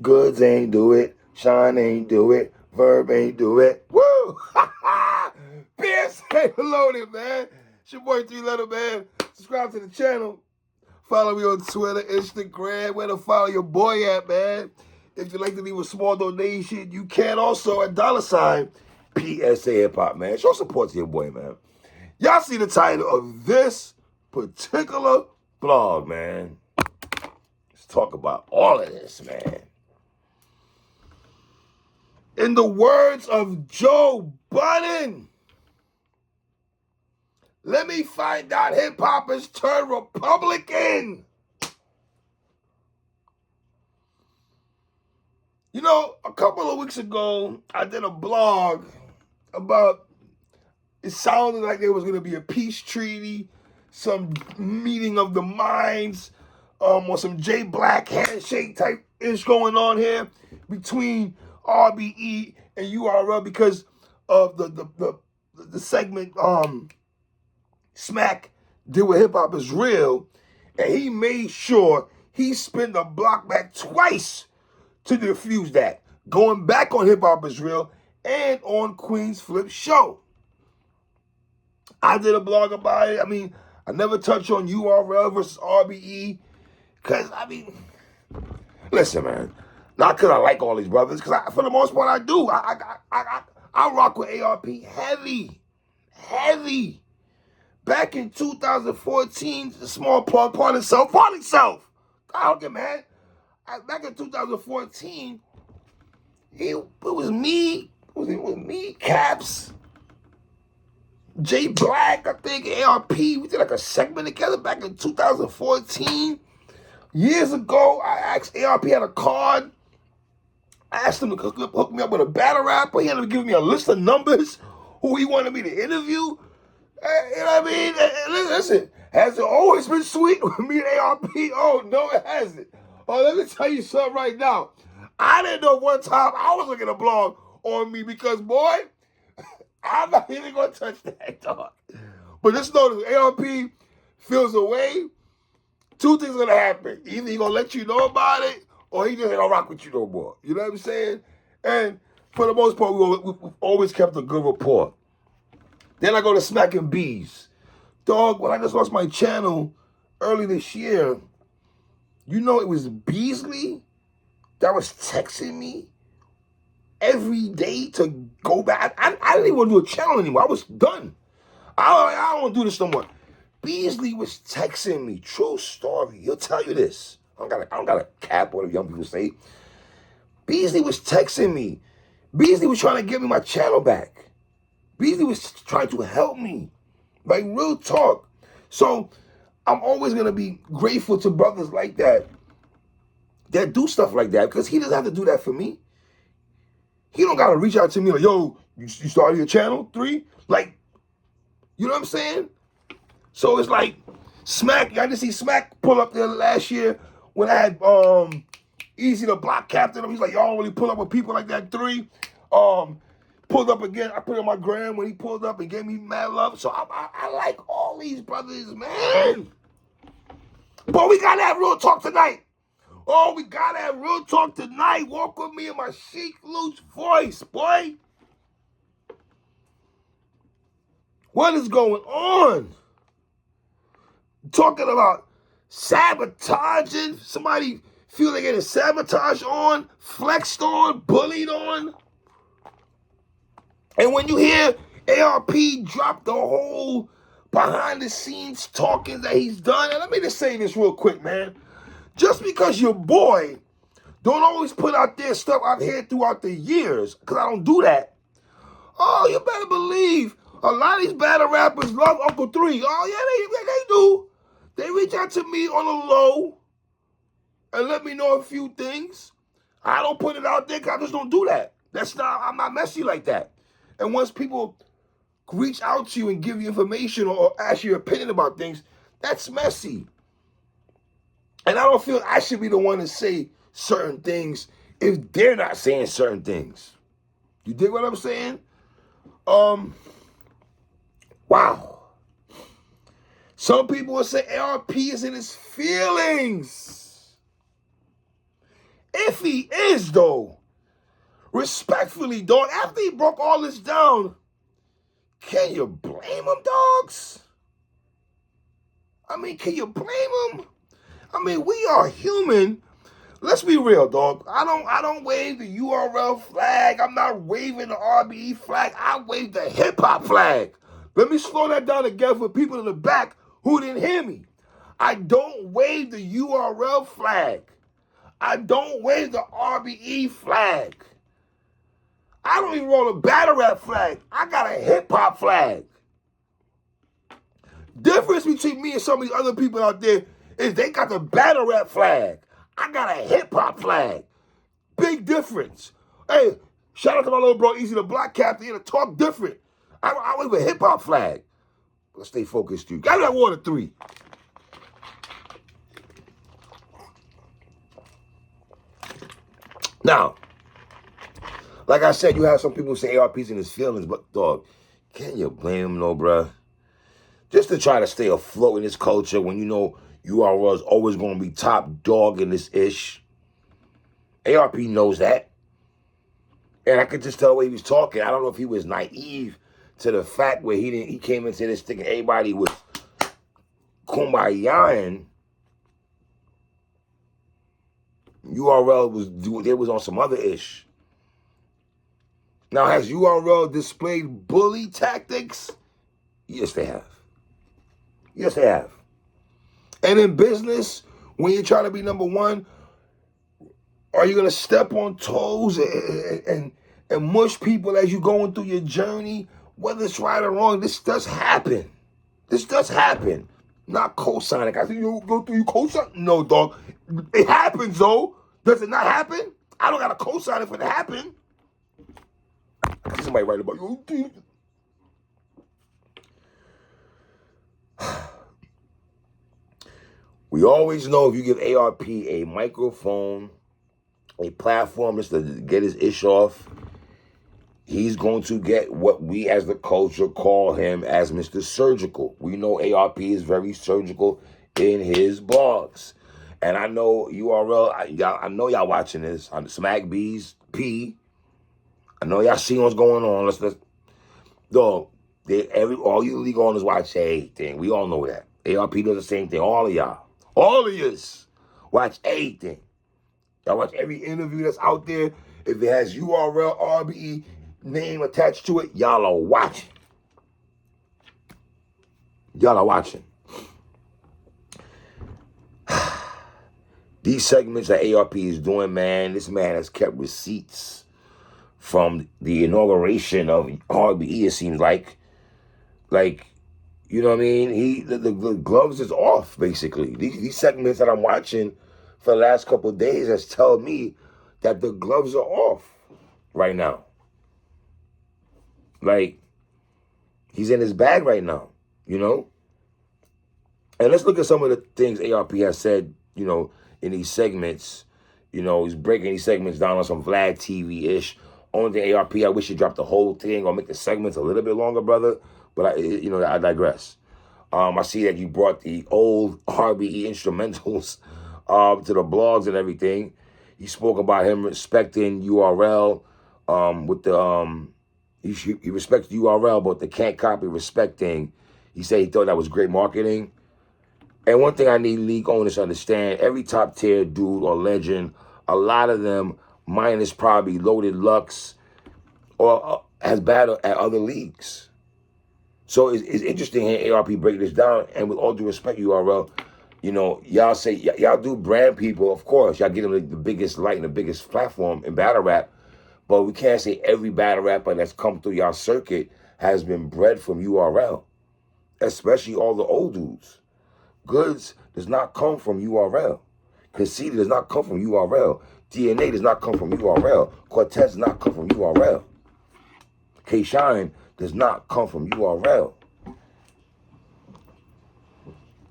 Goods ain't do it. Sean ain't do it. Verb ain't do it. Woo! Pierce ain't loaded, man. It's your boy 3-Letter, man. Subscribe to the channel. Follow me on Twitter, Instagram. Where to follow your boy at, man. If you'd like to leave a small donation, you can also at $ PSA Hip Hop, man. Show support to your boy, man. Y'all see the title of this particular blog, man. Let's talk about all of this, man. In the words of Joe Budden, let me find out hip-hoppers turn Republican. You know, a couple of weeks ago, I did a blog about, it sounded like there was going to be a peace treaty, some meeting of the minds, or some J Black handshake type ish going on here between RBE and URL because of the segment Smack did with Hip Hop is Real, and he made sure he spent the block back twice to diffuse that, going back on Hip Hop is Real and on Queen's Flip show. I did a blog about it. I mean, I never touched on URL versus RBE because, I mean, listen, man, not because I like all these brothers, because for the most part I do. I rock with ARP heavy. Back in 2014, the small part itself. I don't get mad. Back in 2014, it was me, Caps, J Black, I think, ARP. We did like a segment together back in 2014. Years ago, I asked ARP had a card. I asked him to hook me up with a battle rapper. He ended up giving me a list of numbers who he wanted me to interview. You know what I mean? Listen, has it always been sweet with me and ARP? Oh, no, it hasn't. Oh, let me tell you something right now. I didn't know one time I was looking at a blog on me because, boy, I'm not even going to touch that, dog. But just know that ARP feels away. Two things are going to happen. Either he's going to let you know about it, or he just ain't going to rock with you no more. You know what I'm saying? And for the most part, we've always kept a good rapport. Then I go to Smack and Bees. Dog, when I just lost my channel early this year, you know it was Beasley that was texting me every day to go back. I didn't even want to do a channel anymore. I was done. I don't want to do this no more. Beasley was texting me. True story. He'll tell you this. I don't got a cap, whatever young people say. Beasley was texting me. Beasley was trying to give me my channel back. Beasley was trying to help me. Like, real talk. So I'm always going to be grateful to brothers like that do stuff like that, because he doesn't have to do that for me. He don't got to reach out to me like, yo, you started your channel 3? Like, you know what I'm saying? So it's like Smack. I just see Smack pull up there last year when I had Easy the Block Captain. He's like, y'all don't really pull up with people like that 3. Pulled up again. I put it on my gram when he pulled up and gave me mad love. So I like all these brothers, man. But we got to have real talk tonight. Oh, we got to have real talk tonight. Walk with me in my chic, loose voice, boy. What is going on? Talking about sabotaging. Somebody feel they getting sabotage on, flexed on, bullied on. And when you hear ARP drop the whole behind the scenes talking that he's done, and let me just say this real quick, man. Just because your boy don't always put out their stuff out here throughout the years, because I don't do that. Oh, you better believe a lot of these battle rappers love Uncle 3. Oh, yeah, they do. They reach out to me on the low and let me know a few things. I don't put it out there because I just don't do that. I'm not messy like that. And once people reach out to you and give you information or ask your opinion about things, that's messy. And I don't feel I should be the one to say certain things if they're not saying certain things. You dig what I'm saying? Wow. Some people will say ARP is in his feelings. If he is, though, respectfully, dog, after he broke all this down, can you blame him, dogs? I mean, can you blame him? I mean, we are human. Let's be real, dog. I don't wave the URL flag. I'm not waving the RBE flag. I wave the hip-hop flag. Let me slow that down again for people in the back who didn't hear me. I don't wave the URL flag. I don't wave the RBE flag. I don't even roll a battle rap flag. I got a hip-hop flag. Difference between me and some of these other people out there is they got the battle rap flag. I got a hip-hop flag. Big difference. Hey, shout out to my little bro, Easy the Black Captain, here to talk different. I wave a hip-hop flag. Let's stay focused, dude. Got that water 3. Now, like I said, you have some people say ARP's in his feelings, but dog, can you blame him, no, bruh? Just to try to stay afloat in this culture when you know URL is always going to be top dog in this ish. ARP knows that. And I could just tell the way he was talking. I don't know if he was naive to the fact where he came into this thinking everybody was kumbayaing. URL was on some other ish. Now, has URL displayed bully tactics? Yes, they have. Yes, they have. And in business, when you try to be number one, are you going to step on toes and mush people as you're going through your journey? Whether it's right or wrong, this does happen. This does happen. Not co-signing. I think you go through you co-sign. No, dog. It happens, though. Does it not happen? I don't got to co-sign it for it to happen. I see somebody write about you. We always know if you give ARP a microphone, a platform just to get his ish off, he's going to get what we as the culture call him as Mr. Surgical. We know ARP is very surgical in his blogs. And I know URL, I know y'all watching this. I'm Smack B's P. I know y'all see what's going on. Let's dog, all you legal owners watch everything. We all know that. ARP does the same thing. All of y'all. All of yous watch everything. Y'all watch every interview that's out there. If it has URL, RBE, name attached to it, y'all are watching. Y'all are watching. These segments that ARP is doing, man, this man has kept receipts from the inauguration of RBE, it seems like, you know what I mean? The gloves is off, basically. These segments that I'm watching for the last couple of days has told me that the gloves are off right now. Like, he's in his bag right now, you know? And let's look at some of the things ARP has said, you know, in these segments. You know, he's breaking these segments down on some Vlad TV-ish. Only thing ARP, I wish you dropped the whole thing or make the segments a little bit longer, brother. But, I digress. I see that you brought the old RBE instrumentals to the blogs and everything. He spoke about him respecting URL with the... He respects URL, but the can't copy respecting. He said he thought that was great marketing. And one thing I need league owners to understand, every top tier dude or legend, a lot of them, minus probably Loaded Lux, or has battled at other leagues. So it's interesting hearing ARP break this down. And with all due respect, URL, you know, y'all say, y'all do brand people, of course. Y'all get them the biggest light and the biggest platform in battle rap. But we can't say every battle rapper that's come through y'all circuit has been bred from URL, especially all the old dudes. Goods does not come from URL. Conceded does not come from URL. DNA does not come from URL. Cortez does not come from URL. K-Shine does not come from URL.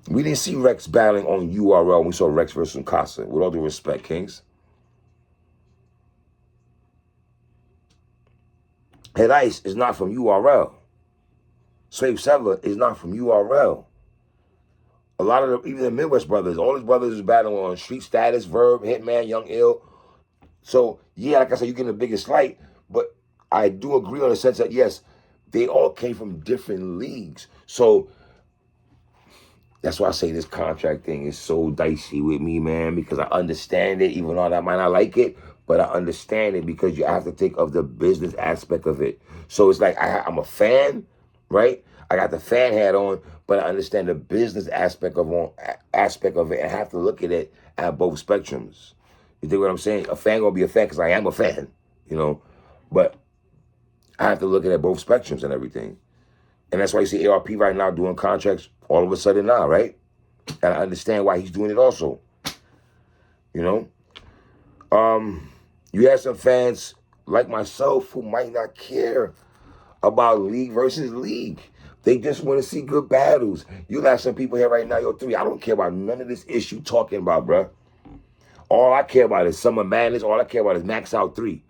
We didn't see Rex battling on URL when we saw Rex versus Casa. With all due respect, Kings. Head Ice is not from URL. Slave Settler is not from URL. A lot of even the Midwest brothers, all his brothers is battling on Street Status, Verb, Hitman, Young Ill. So, yeah, like I said, you get the biggest light, but I do agree on the sense that, yes, they all came from different leagues. So that's why I say this contract thing is so dicey with me, man, because I understand it, even though I might not like it, but I understand it because you have to think of the business aspect of it. So it's like I'm a fan, right? I got the fan hat on, but I understand the business aspect of it and have to look at it at both spectrums. You think what I'm saying? A fan gonna be a fan because I am a fan, you know, but I have to look at both spectrums and everything. And that's why you see ARP right now doing contracts all of a sudden now, right? And I understand why he's doing it also. You know? You have some fans like myself who might not care about league versus league. They just want to see good battles. You have some people here right now, yo, 3, I don't care about none of this issue talking about, bruh. All I care about is Summer Madness. All I care about is Max Out 3.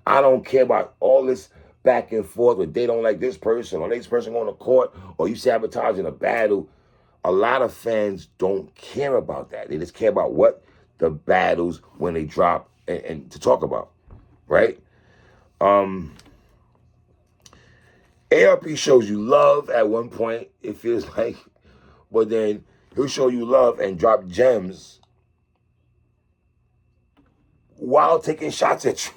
I don't care about all this back and forth, or they don't like this person, or this person going to court, or you sabotaging a battle. A lot of fans don't care about that. They just care about what the battles when they drop and to talk about, right? ARP shows you love at one point, it feels like, but then he'll show you love and drop gems while taking shots at you.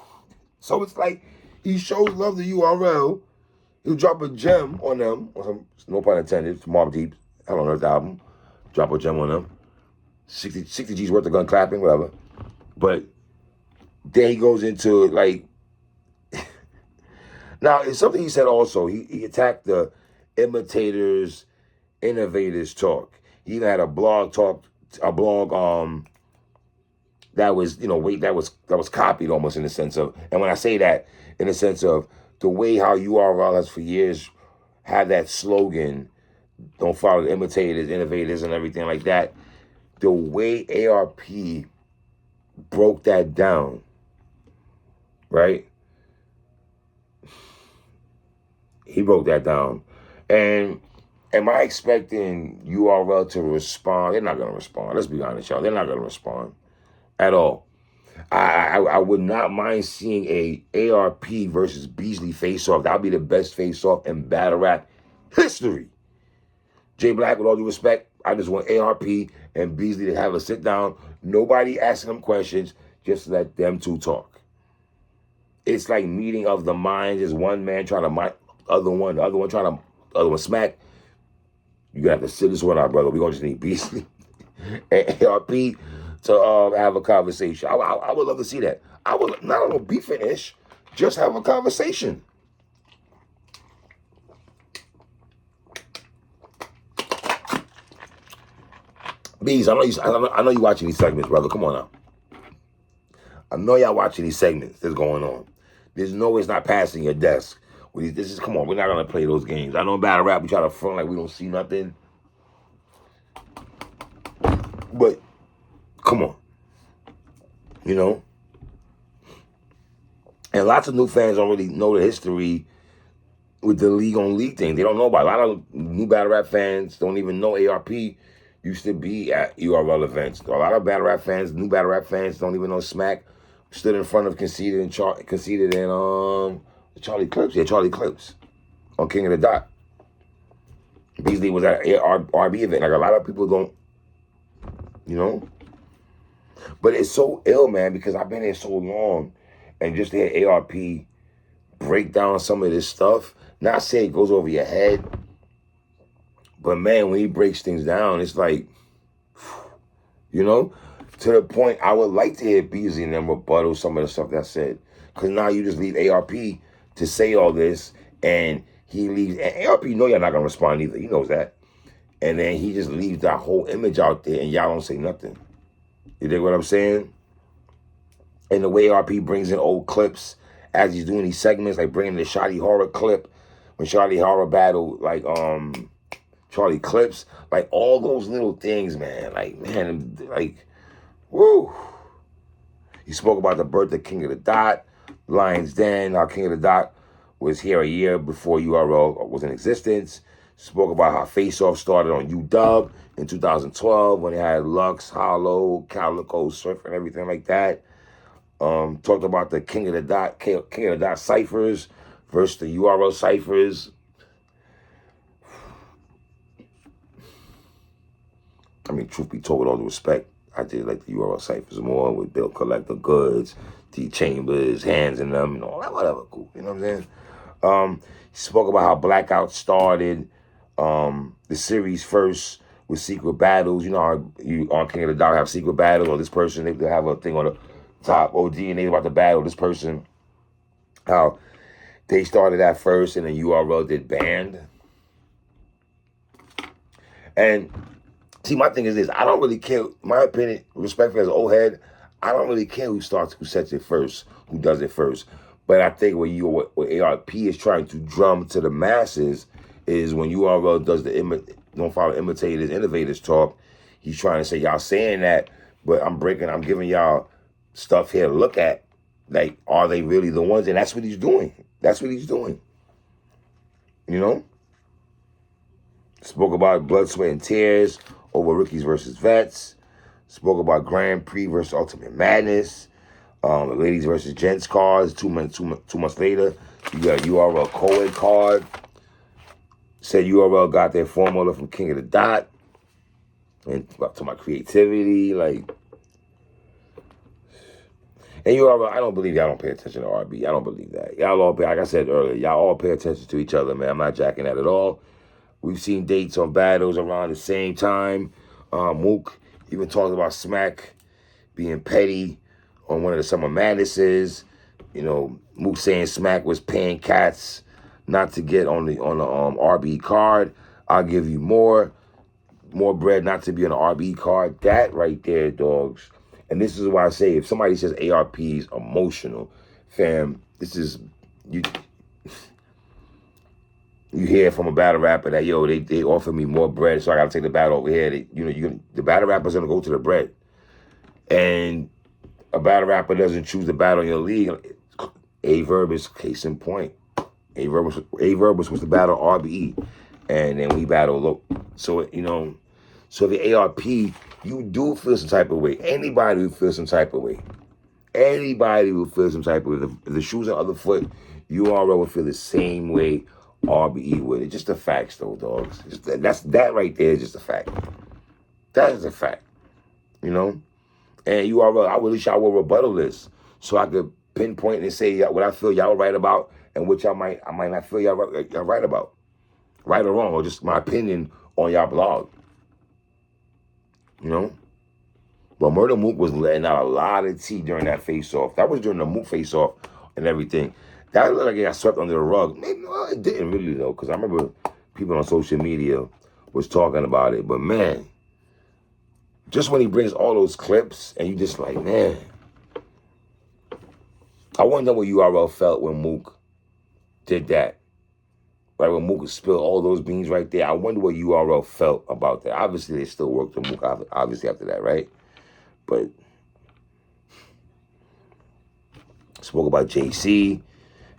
So it's like he shows love to URL. He'll drop a gem on them, or some, no pun intended, it's Mobb Deep, Hell on Earth album. Drop a gem on them. 60 G's worth of gun clapping, whatever. But then he goes into like, now it's something he said also. He attacked the imitators, innovators talk. He even had a blog that was, you know, that was copied almost in the sense of, and when I say that, in the sense of the way how URL has for years had that slogan, don't follow the imitators, innovators, and everything like that. The way ARP broke that down, right? He broke that down. And am I expecting URL to respond? They're not going to respond. Let's be honest, y'all. They're not going to respond at all. I would not mind seeing a ARP versus Beasley face-off. That would be the best face-off in battle rap history. Jay Black, with all due respect, I just want ARP and Beasley to have a sit-down. Nobody asking them questions. Just let them two talk. It's like meeting of the minds. Is one man trying to mind the other one trying to other one smack. You're going to have to sit this one out, brother. We're going to just need Beasley and ARP to have a conversation. I would love to see that. I would not on a beefing-ish, just have a conversation. Bees, I know you watching these segments, brother. Come on now. I know y'all watching these segments that's going on. There's no way it's not passing your desk. Come on, we're not going to play those games. I know in battle rap, we try to front like we don't see nothing. But, come on. You know? And lots of new fans don't really know the history with the league on league thing. They don't know about it. A lot of new battle rap fans don't even know ARP used to be at URL events. A lot of battle rap fans, new battle rap fans, don't even know Smack stood in front of Conceited and Charlie Clips. Yeah, Charlie Clips on King of the Dot. Beasley was at an RBE event. Like a lot of people don't, you know. But it's so ill, man, because I've been here so long, and just to hear ARP break down some of this stuff. Not say it goes over your head, but man, when he breaks things down, it's like, you know, to the point I would like to hear Beasley and them rebuttal some of the stuff that said. Because now you just leave ARP to say all this, and he leaves, and ARP know you're not going to respond either. He knows that. And then he just leaves that whole image out there, and y'all don't say nothing. You dig what I'm saying? And the way ARP brings in old clips as he's doing these segments, like bringing the Shotty Horror clip, when Shotty Horror battled, like, Charlie Clips, like all those little things, man. Like, man, like, woo. He spoke about the birth of King of the Dot, Lion's Den. How King of the Dot was here a year before URL was in existence. Spoke about how Face Off started on UW in 2012 when they had Lux, Hollow, Calico, Surf, and everything like that. Talked about the King of the Dot ciphers versus the URL ciphers. I mean, truth be told, with all due respect, I did like the URL ciphers more with Bill Collector Goods, D Chambers, hands in them, and all that, whatever, cool. You know what I'm saying? He spoke about how Blackout started the series first with secret battles. You know how you on King of the Dot have secret battles, or this person, they have a thing on the top, OG, and they about to battle this person. How they started that first, and then URL did banned. And see, my thing is this. I don't really care. My opinion, respectfully as an old head, I don't really care who sets it first, who does it first. But I think what ARP is trying to drum to the masses is when URL does the don't follow imitators, innovators talk, he's trying to say, y'all saying that, but I'm giving y'all stuff here to look at. Like, are they really the ones? And that's what he's doing. That's what he's doing. You know? Spoke about blood, sweat, and tears over rookies versus vets. Spoke about Grand Prix versus Ultimate Madness. Ladies versus gents cards. 2 months later, you got URL co-ed card. Said URL got their formula from King of the Dot. And to my creativity, like. And URL, I don't believe y'all don't pay attention to RB. I don't believe that. Y'all all pay, like I said earlier, y'all all pay attention to each other, man. I'm not jacking that at all. We've seen dates on battles around the same time. Mook even talked about Smack being petty on one of the Summer Madnesses. You know, Mook saying Smack was paying cats not to get on the RB card. I'll give you more bread not to be on the RB card. That right there, dogs. And this is why I say, if somebody says ARP is emotional, fam, this is you hear from a battle rapper that, yo, they offer me more bread, so I got to take the battle over here. The battle rapper's going to go to the bread. And a battle rapper doesn't choose the battle in your league. A-Verb is case in point. A-Verb was supposed to battle RBE. And then we battle. So, you know, so the ARP, you do feel some type of way. Anybody will feel some type of way. Anybody will feel some type of way. If the shoes on the other foot, URL will feel the same way RBE would. It's just the facts, though, dogs. That right there is just a fact. That is a fact, you know. And URL, I wish y'all will rebuttal this so I could pinpoint and say what I feel y'all right about and what I might not feel y'all right about, right or wrong, or just my opinion on y'all blog. You know. But Murder Mook was letting out a lot of tea during that face-off. That was during the Mook face-off and everything. That looked like it got swept under the rug. Maybe, well, it didn't really, though, because I remember people on social media was talking about it. But, man, just when he brings all those clips and you just like, man. I wonder what URL felt when Mook did that. Right, when Mook spilled all those beans right there. I wonder what URL felt about that. Obviously, they still worked with Mook, obviously, after that, right? But spoke about JC.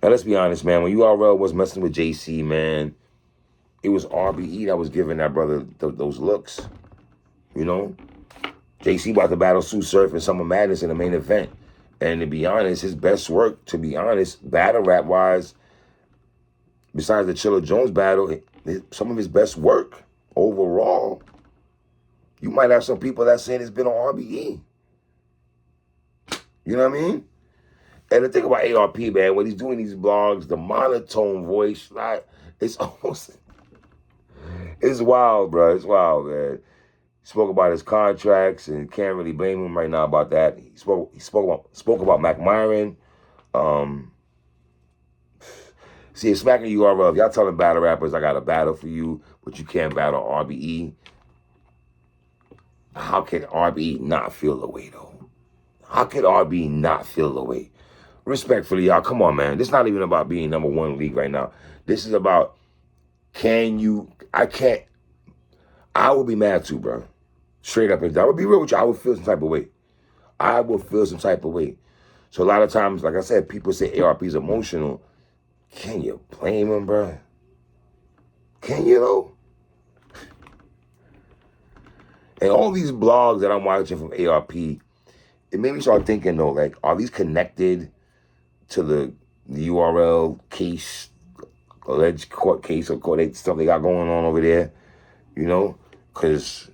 Now, let's be honest, man. When URL was messing with JC, man, it was RBE that was giving that brother those looks. You know? JC about to battle Sue Surf and Summer Madness in the main event. And to be honest, his best work, battle rap-wise, besides the Chilla Jones battle, some of his best work overall, you might have some people that saying it's been on RBE. You know what I mean? And the thing about ARP, man, when he's doing these blogs, the monotone voice, it's wild, bro. It's wild, man. He spoke about his contracts and can't really blame him right now about that. He spoke about Mac Myron. See, it's smacking URL. If y'all telling battle rappers, I got a battle for you, but you can't battle RBE. How can RBE not feel the way, though? How can RBE not feel the way? Respectfully, y'all, come on, man. This is not even about being number one league right now. This is about, I would be mad too, bro. Straight up and down. I would be real with you. I would feel some type of way. I would feel some type of way. So a lot of times, like I said, people say ARP is emotional. Can you blame him, bro? Can you, though? And all these blogs that I'm watching from ARP, it made me start thinking though, like, are these connected to the URL case, alleged court case or court stuff they got going on over there? You know, because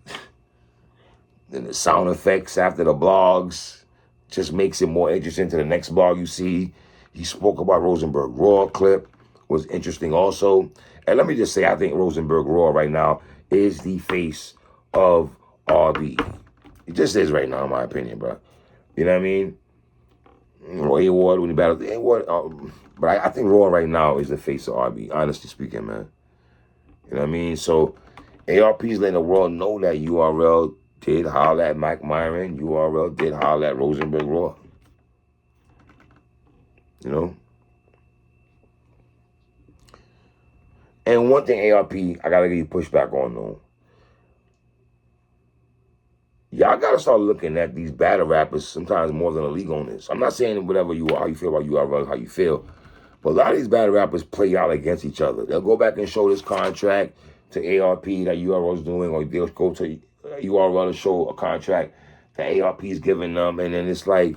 then the sound effects after the blogs just makes it more interesting to the next blog you see. He spoke about Rosenberg Raw clip, was interesting also. And let me just say, I think Rosenberg Raw right now is the face of RBE. It just is right now, in my opinion, bro. You know what I mean? Roy Ward when he battled Ward, but I think Raw right now is the face of RBE, honestly speaking, man. You know what I mean? So ARP's letting the world know that URL did holler at Mike Myron. URL did holler at Rosenberg Raw. You know? And one thing, ARP, I gotta give you pushback on though. Y'all gotta start looking at these battle rappers sometimes more than the league owners. I'm not saying whatever you are, how you feel about URL, how you feel. But a lot of these battle rappers play out against each other. They'll go back and show this contract to ARP that URL's doing, or they'll go to URL to show a contract that ARP's giving them, and then it's like,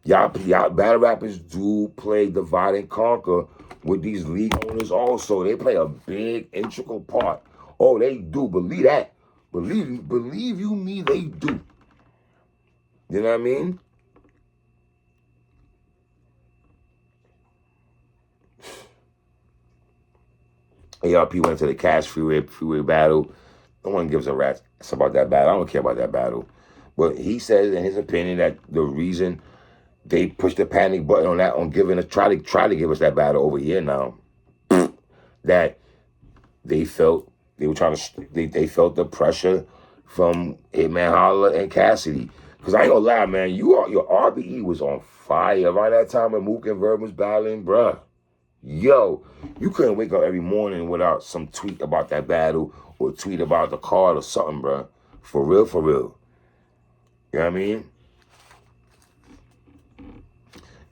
y'all battle rappers do play divide and conquer with these league owners also. They play a big, integral part. Oh, they do. Believe that. Believe you me, they do. You know what I mean? ARP went to the Cash Freeway battle. No one gives a rat's about that battle. I don't care about that battle. But he says, in his opinion, that the reason they pushed the panic button on that, on giving us, try to give us that battle over here now, that they felt they were trying to, they felt the pressure from Hitman Holla and Cassidy. Because I ain't gonna lie, man, your RBE was on fire right that time when Mook and Verb was battling, bruh. Yo, you couldn't wake up every morning without some tweet about that battle or tweet about the card or something, bruh. For real, for real. You know what I mean?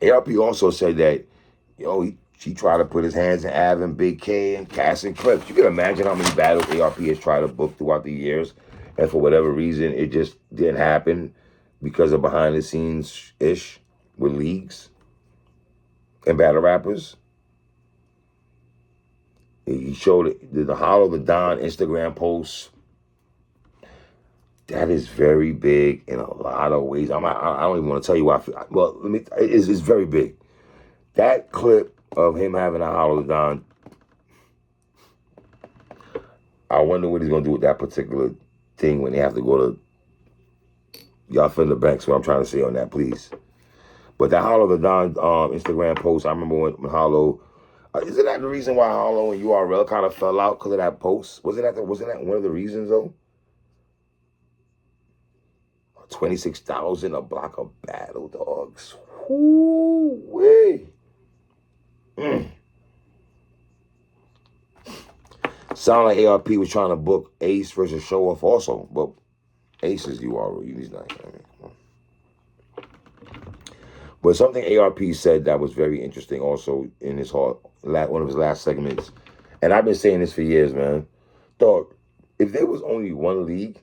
ARP also said that, yo, he tried to put his hands in Av and Big K and Cass and Clips. You can imagine how many battles ARP has tried to book throughout the years. And for whatever reason, it just didn't happen because of behind the scenes-ish with leagues and battle rappers. He showed the Hollow the Don Instagram post. That is very big in a lot of ways. I don't even want to tell you why. Well, it's very big. That clip of him having a Hollow the Don, I wonder what he's going to do with that particular thing when they have to go to, y'all fill in the blanks, what I'm trying to say on that, please. But that Hollow the Don Instagram post, I remember when Hollow, isn't that the reason why Hollow and URL kind of fell out because of that post? Wasn't that one of the reasons though? 26,000 a block of battle dogs. Woo-wee. Sound like ARP was trying to book Ace versus Show Off also, but Ace is URL. He's not. But something ARP said that was very interesting also in his one of his last segments, and I've been saying this for years, man. Dog, if there was only one league,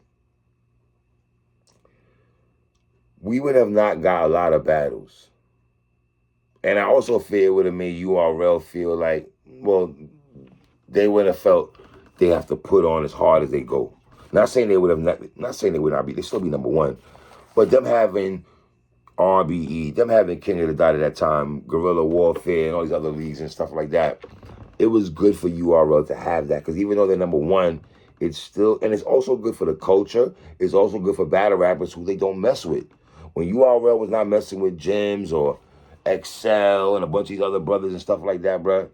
we would have not got a lot of battles. And I also feel it would have made URL feel like, well, they would have felt they have to put on as hard as they go. Not saying they would not be, they still be number one. But them having RBE, them having King of the Dot at that time, Guerrilla Warfare, and all these other leagues and stuff like that, it was good for URL to have that. Because even though they're number one, it's still, and it's also good for the culture. It's also good for battle rappers who they don't mess with. When URL was not messing with Gems or Excel and a bunch of these other brothers and stuff like that, bruh,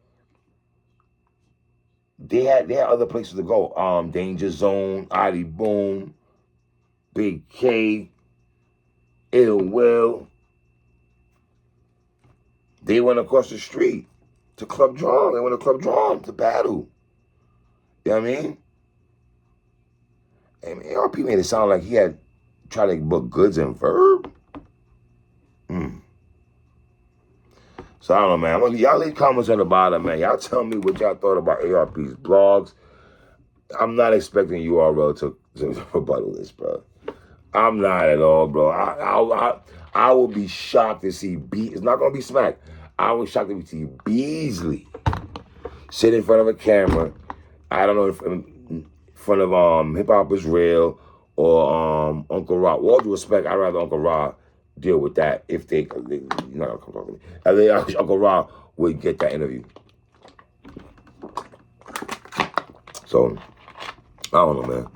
they had other places to go. Danger Zone, Adi Boom, Big K, Ill Will. They went across the street to Club Drum. They went to Club Drum to battle. You know what I mean? And ARP made it sound like he had tried to book Goods and Verb. So I don't know, man. Y'all leave comments on the bottom, man. Y'all tell me what y'all thought about ARP's blogs. I'm not expecting URL to rebuttal this, bro. I'm not at all, bro. I will be shocked to see It's not gonna be Smack. I was shocked to see Beasley sit in front of a camera. I don't know if in front of Hip Hop Is Real or Uncle Rock. With all due respect, I'd rather Uncle Rock deal with that if you're not gonna come talk to me. I think Uncle Rock would get that interview. So I don't know, man.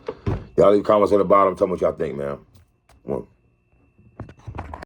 Y'all leave comments at the bottom. Tell me what y'all think, man. One.